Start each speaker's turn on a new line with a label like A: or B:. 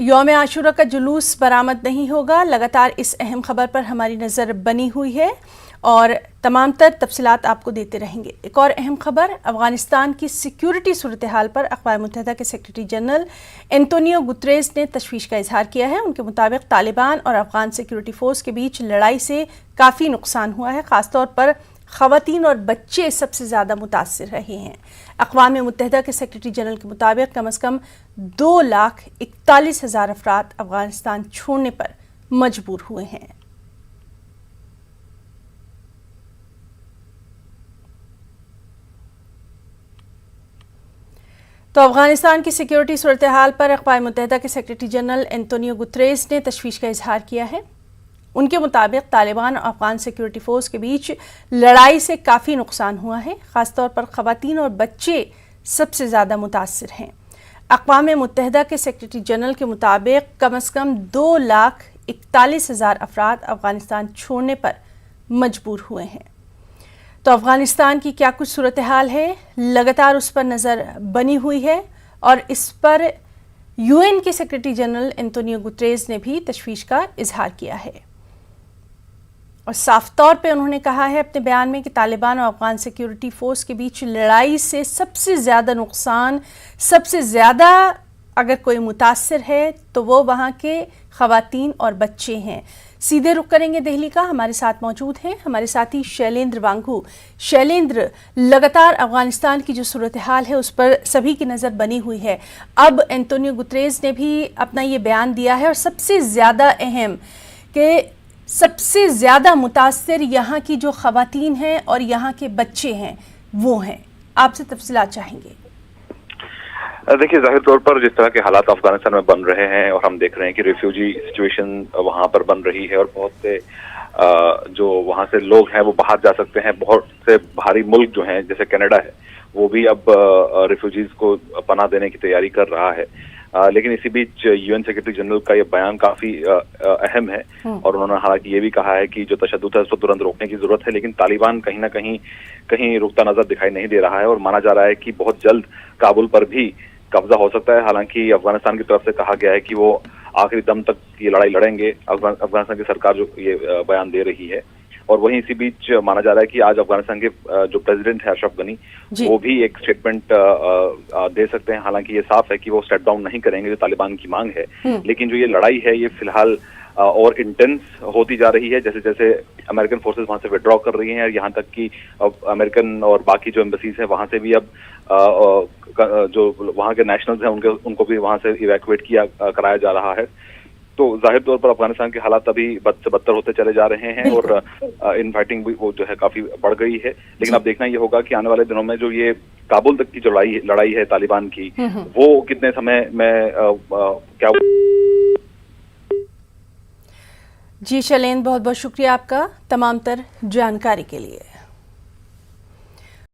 A: यौम आशूरा का जुलूस बरामद नहीं होगा। लगातार इस अहम खबर पर हमारी नज़र बनी हुई है और तमाम तर तफसीलात आपको देते रहेंगे। एक और अहम खबर, अफगानिस्तान की सिक्योरिटी सूरत हाल पर अक़वाम मुत्तहिदा के सेक्रेटरी जनरल एंटोनियो गुतरेस ने तशवीश का इजहार किया है। उनके मुताबिक तालिबान और अफगान सिक्योरिटी फोर्स के बीच लड़ाई से काफ़ी नुकसान हुआ है। ख़ासतौर पर ख़वातीन और बच्चे सबसे ज़्यादा मुतासिर रहे हैं। अक़वाम मुत्तहिदा के सेक्रेटरी जनरल के मुताबिक कम अज़ कम 2,41,000 अफराद अफगानिस्तान छोड़ने पर मजबूर हुए हैं। तो अफगानिस्तान की सिक्योरिटी सूरत हाल पर अक़वाम मुत्तहिदा के सेक्रेटरी जनरल एंटोनियो गुतरेस ने तशवीश का इजहार किया है। उनके मुताबिक तालिबान और अफगान सिक्योरिटी फोर्स के बीच लड़ाई से काफ़ी नुकसान हुआ है। ख़ासतौर पर ख़वातीन और बच्चे सबसे ज़्यादा मुतासिर हैं। अक़वाम मुत्तहिदा के सेक्रेटरी जनरल के मुताबिक कम अज़ कम 2,41,000 अफराद अफगानिस्तान छोड़ने पर मजबूर हुए हैं। तो अफगानिस्तान की क्या कुछ सूरत हाल है, लगातार उस पर नज़र बनी हुई है और इस पर UN के सेक्रेटरी जनरल एंटोनियो गुतरेस ने भी तशवीश का इजहार किया है और साफ तौर पे उन्होंने कहा है अपने बयान में कि तालिबान और अफगान सिक्योरिटी फोर्स के बीच लड़ाई से सबसे ज़्यादा नुकसान, सबसे ज़्यादा अगर कोई मुतासिर है तो वो वहाँ के ख़वातीन और बच्चे हैं। सीधे रुख करेंगे दिल्ली का, हमारे साथ मौजूद हैं हमारे साथी शैलेंद्र वांगू। शैलेंद्र, लगातार अफगानिस्तान की जो सूरत हाल है उस पर सभी की नज़र बनी हुई है। अब एंटोनियो गुतरेस ने भी अपना ये बयान दिया है और सबसे ज़्यादा अहम कि सबसे ज़्यादा मुतासिर यहाँ की जो ख़वातीन हैं और यहाँ के बच्चे हैं वो हैं। आपसे तफसीलात चाहेंगे।
B: देखिए, जाहिर तौर पर जिस तरह के हालात अफगानिस्तान में बन रहे हैं और हम देख रहे हैं कि रिफ्यूजी सिचुएशन वहां पर बन रही है और बहुत से जो वहां से लोग हैं वो बाहर जा सकते हैं। बहुत से बाहरी मुल्क जो हैं जैसे कनाडा है वो भी अब रिफ्यूजीज को पनाह देने की तैयारी कर रहा है। लेकिन इसी बीच UN सेक्रेटरी जनरल का ये बयान काफी अहम है और उन्होंने हालांकि ये भी कहा है कि जो तशद्दुद है उसको तुरंत रोकने की जरूरत है, लेकिन तालिबान कहीं ना कहीं रुकता नजर दिखाई नहीं दे रहा है और माना जा रहा है कि बहुत जल्द काबुल पर भी कब्जा हो सकता है। हालांकि अफगानिस्तान की तरफ से कहा गया है कि वो आखिरी दम तक ये लड़ाई लड़ेंगे, अफगानिस्तान की सरकार जो ये बयान दे रही है। और वहीं इसी बीच माना जा रहा है कि आज अफगानिस्तान के जो प्रेसिडेंट है अशरफ गनी वो भी एक स्टेटमेंट दे सकते हैं। हालांकि ये साफ है कि वो स्टेप डाउन नहीं करेंगे जो तालिबान की मांग है, लेकिन जो ये लड़ाई है ये फिलहाल और इंटेंस होती जा रही है। जैसे जैसे अमेरिकन फोर्सेस वहां से विड्रॉ कर रही हैं, यहाँ तक कि अमेरिकन और बाकी जो एम्बेसीज हैं वहां से भी अब जो वहां के नेशनल्स हैं उनको भी वहां से इवैक्यूएट कराया जा रहा है। तो जाहिर तौर पर अफगानिस्तान की हालात अभी बद से बदतर होते चले जा रहे हैं और इनफाइटिंग भी वो जो है काफी बढ़ गई है। लेकिन अब देखना ये होगा कि आने वाले दिनों में जो ये काबुल तक की जो लड़ाई है तालिबान की वो कितने समय में क्या।
A: जी शैलेंद्र, बहुत बहुत शुक्रिया आपका तमाम तर जानकारी के लिए।